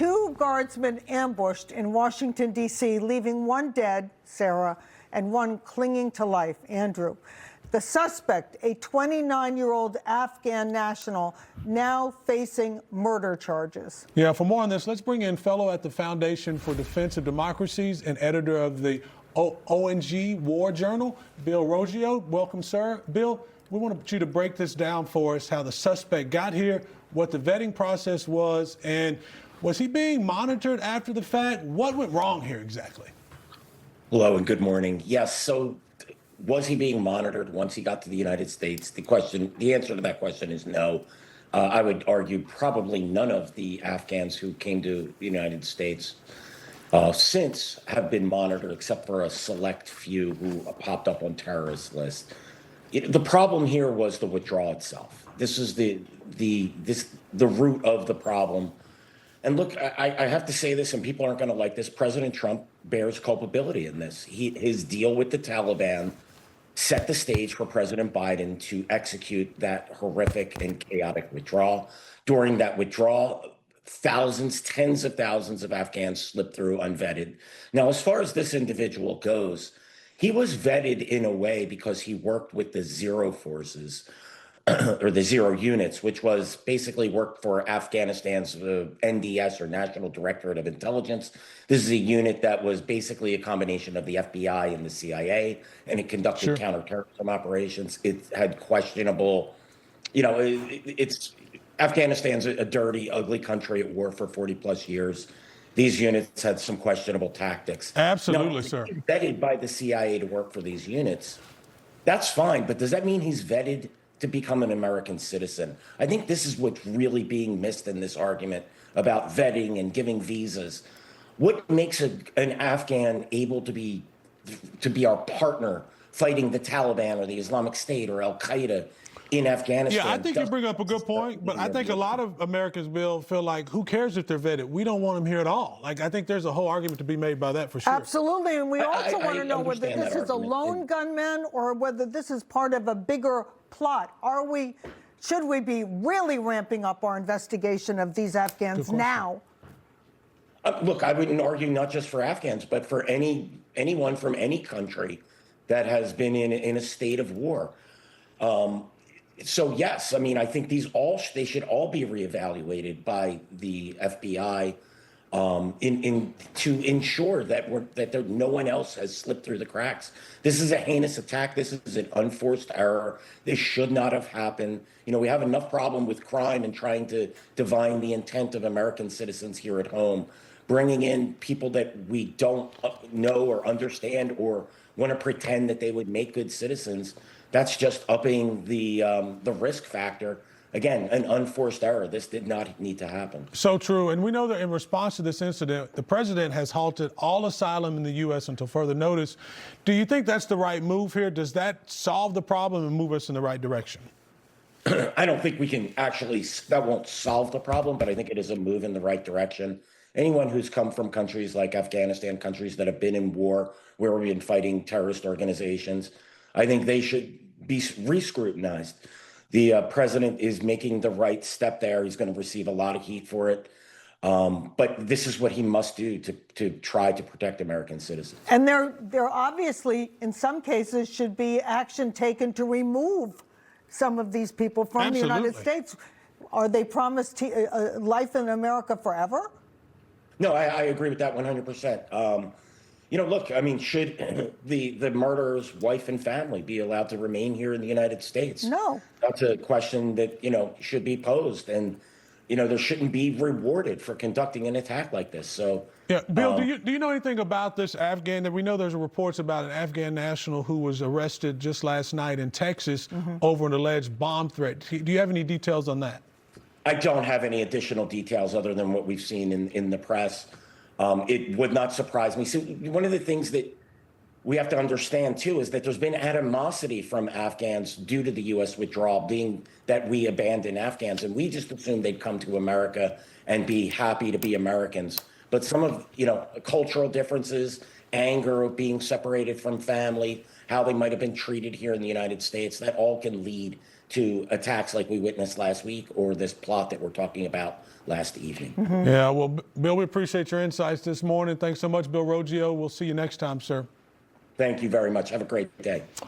2 guardsmen ambushed in Washington, D.C., leaving 1 dead, Sarah, and 1 clinging to life, Andrew. The suspect, a 29-year-old Afghan national, now facing murder charges. Yeah, for more on this, let's bring in fellow at the Foundation for Defense of Democracies and editor of the ONG War Journal, Bill Roggio. Welcome, sir. Bill, we want you to break this down for us, how the suspect got here, what the vetting process was, and was he being monitored after the fact? What went wrong here exactly? Hello and good morning. Yes, so was he being monitored once he got to the United States? The answer to that question is no. I would argue probably none of the Afghans who came to the United States since have been monitored, except for a select few who popped up on terrorist lists. The problem here was the withdrawal itself. This is the root of the problem. And look, I have to say this, and people aren't going to like this. President Trump bears culpability in this. His deal with the Taliban set the stage for President Biden to execute that horrific and chaotic withdrawal. During that withdrawal, tens of thousands of Afghans slipped through unvetted. Now, as far as this individual goes, he was vetted in a way because he worked with the Zero Forces, or the Zero Units, which was basically worked for Afghanistan's NDS, or National Directorate of Intelligence. This is a unit that was basically a combination of the FBI and the CIA, and it conducted counterterrorism operations. It had questionable, Afghanistan's a dirty, ugly country at war for 40 plus years. These units had some questionable tactics. Absolutely, now, sir. He's vetted by the CIA to work for these units. That's fine, but does that mean he's vetted to become an American citizen? I think this is what's really being missed in this argument about vetting and giving visas. What makes an Afghan able to be our partner fighting the Taliban or the Islamic State or Al Qaeda in Afghanistan? Yeah, I think you bring up a good point, but I think a lot of Americans, Bill, feel like, who cares if they're vetted? We don't want them here at all. Like, I think there's a whole argument to be made by that for sure. Absolutely, and we also want to know whether this is a lone gunman or whether this is part of a bigger plot. Should we be really ramping up our investigation of these Afghans now? Look, I wouldn't argue not just for Afghans, but for anyone from any country that has been in a state of war. So yes, I mean, I think they should all be reevaluated by the FBI to ensure that no one else has slipped through the cracks. This is a heinous attack. This is an unforced error. This should not have happened. We have enough problem with crime and trying to divine the intent of American citizens here at home. Bringing in people that we don't know or understand or want to pretend that they would make good citizens, that's just upping the risk factor. Again, an unforced error. This did not need to happen. So true. And we know that in response to this incident, the president has halted all asylum in the U.S. until further notice. Do you think that's the right move here? Does that solve the problem and move us in the right direction? I don't think we can that won't solve the problem, but I think it is a move in the right direction. Anyone who's come from countries like Afghanistan, countries that have been in war, where we've been fighting terrorist organizations, I think they should be re-scrutinized. The president is making the right step there. He's going to receive a lot of heat for it. But this is what he must do to try to protect American citizens. And there obviously, in some cases, should be action taken to remove some of these people from the United States. Are they promised life in America forever? No, I agree with that 100%. Look, I mean, should the murderer's wife and family be allowed to remain here in the United States? No. That's a question that, should be posed. And, there shouldn't be rewarded for conducting an attack like this. So, yeah, Bill, do you know anything about this Afghan? That we know there's reports about an Afghan national who was arrested just last night in Texas over an alleged bomb threat. Do you have any details on that? I don't have any additional details other than what we've seen in the press. It would not surprise me. So one of the things that we have to understand, too, is that there's been animosity from Afghans due to the U.S. withdrawal, being that we abandoned Afghans. And we just assumed they'd come to America and be happy to be Americans. But some of, cultural differences, anger of being separated from family, how they might have been treated here in the United States, that all can lead to attacks like we witnessed last week or this plot that we're talking about last evening. Yeah, well, Bill, we appreciate your insights this morning. Thanks so much, Bill Roggio. We'll see you next time, sir. Thank you very much. Have a great day.